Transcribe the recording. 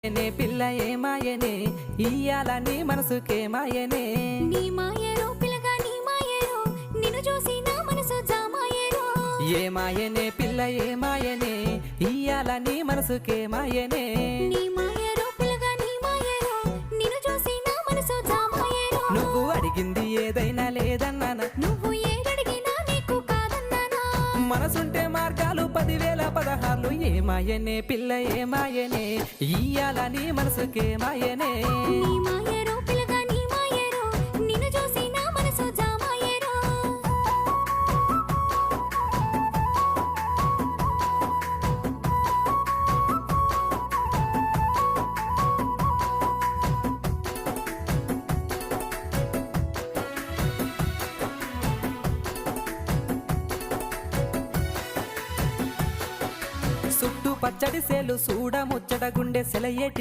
నే పిల్ల ఏమాయనే ఇయ్యాల నీ మనసుకేమాయనే నీ మాయరో పిల్లగా నీ మాయరో నిన్ను చూసి నా మనసు జామాయరో ఏమాయనే పిల్ల ఏమాయనే ఇయ్యాల నీ మనసుకేమాయనే నీ మాయరో పిల్లగా నీ మాయరో నిన్ను చూసి నా మనసు జామాయరో నువ్వు అడిగింది ఏదైనా లేదన్నానా నువ్వు ఏడడిగినా నీకు కాదన్నానా మనసుంటే మార్గాలు 10,000 16 ఏమాయనే పిల్ల ఏమాయనే ఇయ్యాల నీ మనసుకేమాయనే నీ మాయరో పిల్లగా నీ మాయరో నిన్ను చూసి నా మనసు జామాయరో చుట్టూ పచ్చడి సేలు చూడ ముచ్చట గుండె సెలయేటి